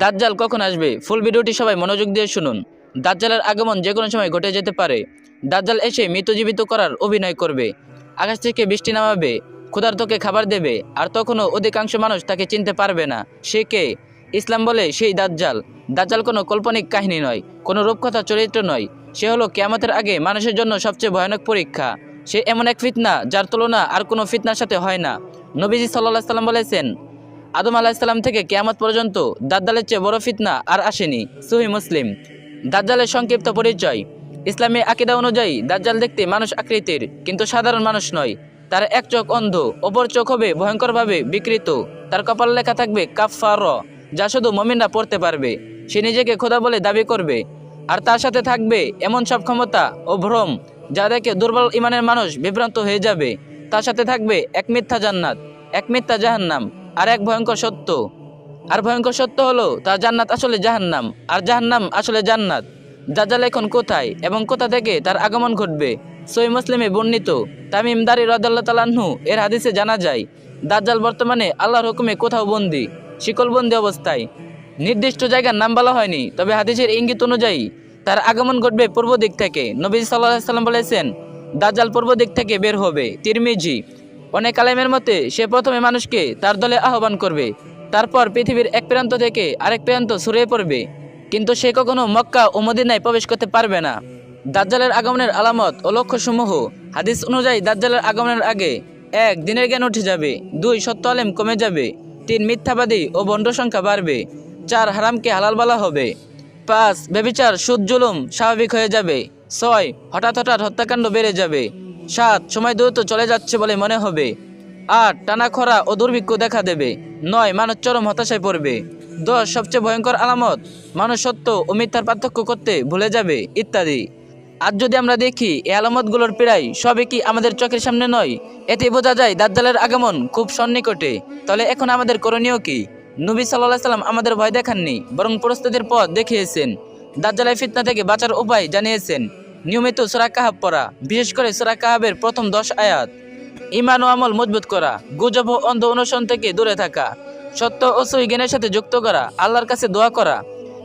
দাজ্জাল কখন আসবে? ফুল ভিডিওটি সবাই মনোযোগ দিয়ে শুনুন। দাজ্জালের আগমন যে কোনো সময় ঘটে যেতে পারে। দাজ্জাল এসে মৃত জীবিত করার অভিনয় করবে, আকাশ থেকে বৃষ্টি নামাবে, ক্ষুধার্তকে খাবার দেবে, আর তখনও অধিকাংশ মানুষ তাকে চিনতে পারবে না সে কে। ইসলাম বলে সেই দাজ্জাল। দাজ্জাল কোনো কাল্পনিক কাহিনী নয়, কোনো রূপকথা চরিত্র নয়। সে হলো কিয়ামতের আগে মানুষের জন্য সবচেয়ে ভয়ানক পরীক্ষা। সে এমন এক ফিতনা যার তুলনা আর কোনো ফিতনার সাথে হয় না। নবীজি সাল্লাল্লাহু আলাইহি সাল্লাম বলেছেন, আদম আলাহিসাল্লাম থেকে কিয়ামত পর্যন্ত দাজ্জালের চেয়ে বড় ফিতনা আর আসেনি। সহিহ মুসলিম। দাজ্জালের সংক্ষিপ্ত পরিচয়। ইসলামী আকীদা অনুযায়ী দাজ্জাল দেখতে মানুষ আকৃতির, কিন্তু সাধারণ মানুষ নয়। তার এক চোখ অন্ধ, অপর চোখ হবে ভয়ঙ্করভাবে বিকৃত। তার কপাল লেখা থাকবে কাফফার, যা শুধু মুমিনরা পড়তে পারবে। সে নিজেকে খোদা বলে দাবি করবে, আর তার সাথে থাকবে এমন সব ক্ষমতা ও ভ্রম যা দেখে দুর্বল ইমানের মানুষ বিভ্রান্ত হয়ে যাবে। তার সাথে থাকবে এক মিথ্যা জান্নাত, এক মিথ্যা জাহান্নাম, আর এক ভয়ঙ্কর সত্য। আর ভয়ঙ্কর সত্য হলো তার জান্নাত আসলে জাহান্নাম, আর জাহান্নাম আসলে জান্নাত। দাজ্জাল এখন কোথায় এবং কোথা থেকে তার আগমন ঘটবে? সহিহ মুসলিমে বর্ণিত তামিম দারি রাদিয়াল্লাহু তাআলা আনহু এর হাদিসে জানা যায়, দাজ্জাল বর্তমানে আল্লাহর হুকুমে কোথাও বন্দী, শিকলবন্দি অবস্থায়। নির্দিষ্ট জায়গার নাম বলা হয়নি, তবে হাদিসের ইঙ্গিত অনুযায়ী তার আগমন ঘটবে পূর্ব দিক থেকে। নবী সাল্লাল্লাহু আলাইহি সাল্লাম বলেছেন, দাজ্জাল পূর্ব দিক থেকে বের হবে। তিরমিজি। অনেক আলেমের মতে সে প্রথমে মানুষকে তার দলে আহ্বান করবে, তারপর পৃথিবীর এক প্রান্ত থেকে আরেক প্রান্ত ছড়িয়ে পড়বে, কিন্তু সে কখনো মক্কা ও মদিনায় প্রবেশ করতে পারবে না। দাজ্জালের আগমনের আলামত ও লক্ষ্যসমূহ। হাদিস অনুযায়ী দাজ্জালের আগমনের আগে ১. দিনের জ্ঞান উঠে যাবে। ২. সত্য আলেম কমে যাবে। ৩. মিথ্যাবাদী ও ভণ্ড সংখ্যা বাড়বে। ৪. হারামকে হালাল বলা হবে। ৫. ব্যভিচার, সুদ, জুলুম স্বাভাবিক হয়ে যাবে। ৬. হঠাৎ হঠাৎ হত্যাকাণ্ড বেড়ে যাবে। ৭. সময় দ্রুত চলে যাচ্ছে বলে মনে হবে। ৮. টানা খরা ও দুর্ভিক্ষ দেখা দেবে। ৯. মানুষ চরম হতাশায় পড়বে। ১০. সবচেয়ে ভয়ঙ্কর আলামত, মানুষ সত্য ও মিথ্যার পার্থক্য করতে ভুলে যাবে, ইত্যাদি। আজ যদি আমরা দেখি এই আলামতগুলোর প্রায় সবই কি আমাদের চোখের সামনে নয়, এতে বোঝা যায় দাজ্জালের আগমন খুব সন্নিকটে। তাহলে এখন আমাদের করণীয় কি? নবী সাল্লাল্লাহু আলাইহি সাল্লাম আমাদের ভয় দেখাননি, বরং প্রস্তুতির পথ দেখিয়েছেন। দাজ্জালের ফিতনা থেকে বাঁচার উপায় জানিয়েছেন। নিয়মিত সূরা কাহাফ পড়া, বিশেষ করে সূরা কাহাফের প্রথম ১০ আয়াত। ঈমান ও আমল মজবুত করা, গুজব ও অন্ধ অনুসরণ থেকে দূরে থাকা, সত্য ও সহি জ্ঞানের সাথে যুক্ত করা, আল্লাহর কাছে দোয়া করা,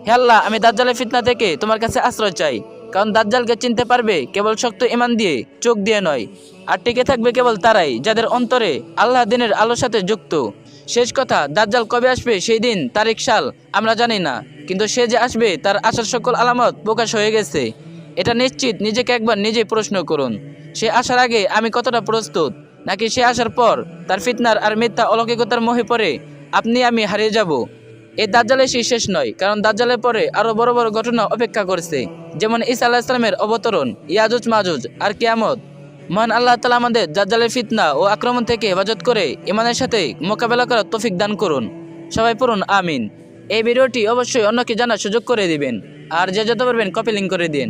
হে আল্লাহ, আমি দাজ্জালের ফিতনা থেকে তোমার কাছে আশ্রয় চাই। কারণ দাজ্জালকে চিনতে পারবে কেবল শক্ত ঈমান দিয়ে, চোখ দিয়ে নয়। আর টিকে থাকবে কেবল তারাই যাদের অন্তরে আল্লাহ দিনের আলোর সাথে যুক্ত। শেষ কথা, দাজ্জাল কবে আসবে সেই দিন, তারিখ, সাল আমরা জানি না, কিন্তু সে যে আসবে তার আসার সকল আলামত প্রকাশ হয়ে গেছে। এটা নিশ্চিত। নিজেকে একবার নিজেই প্রশ্ন করুন, সে আসার আগে আমি কতটা প্রস্তুত, নাকি সে আসার পর তার ফিতনার আর মিথ্যা অলৌকিকতার মোহে পড়ে আপনি আমি হারিয়ে যাব। এই দাজ্জালের শেষ নয়, কারণ দাজ্জালের পরে আরো বড় বড় ঘটনা অপেক্ষা করছে, যেমন ঈসা আলাইহিস সালামের অবতরণ, ইয়াজুজ মাজুজ, আর কিয়ামত। মহান আল্লাহ তাআলা আমাদের দাজ্জালের ফিতনা ও আক্রমণ থেকে হেফাজত করে ইমানের সাথে মোকাবেলা করার তৌফিক দান করুন। সবাই পড়ুন আমিন। এই ভিডিওটি অবশ্যই অন্যকে জানার সুযোগ করে দিবেন, আর যে যত পারবেন কপি লিঙ্ক করে দিন।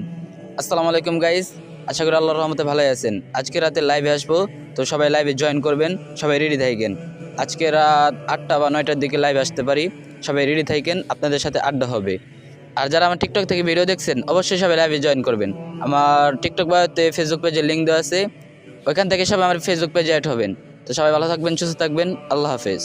আসসালামু আলাইকুম গাইস, আশা করি আল্লাহর রহমতে ভালো আছেন। আজকে রাতে লাইভে আসবো, তো সবাই লাইভে জয়েন করবেন, সবাই রেডি থাকেন। আজকে রাত ৮টা বা ৯টার দিকে লাইভে আসতে পারি, সবাই রেডি থাকেন, আপনাদের সাথে আড্ডা হবে। আর যারা আমার টিকটক থেকে ভিডিও দেখছেন অবশ্যই সবাই লাইভে জয়েন করবেন। আমার টিকটক বায়োতে ফেসবুক পেজের লিঙ্ক দেওয়া আছে, ওইখান থেকে সবাই আমার ফেসবুক পেজে অ্যাড হবেন। তো সবাই ভালো থাকবেন, সুস্থ থাকবেন, আল্লাহ হাফেজ।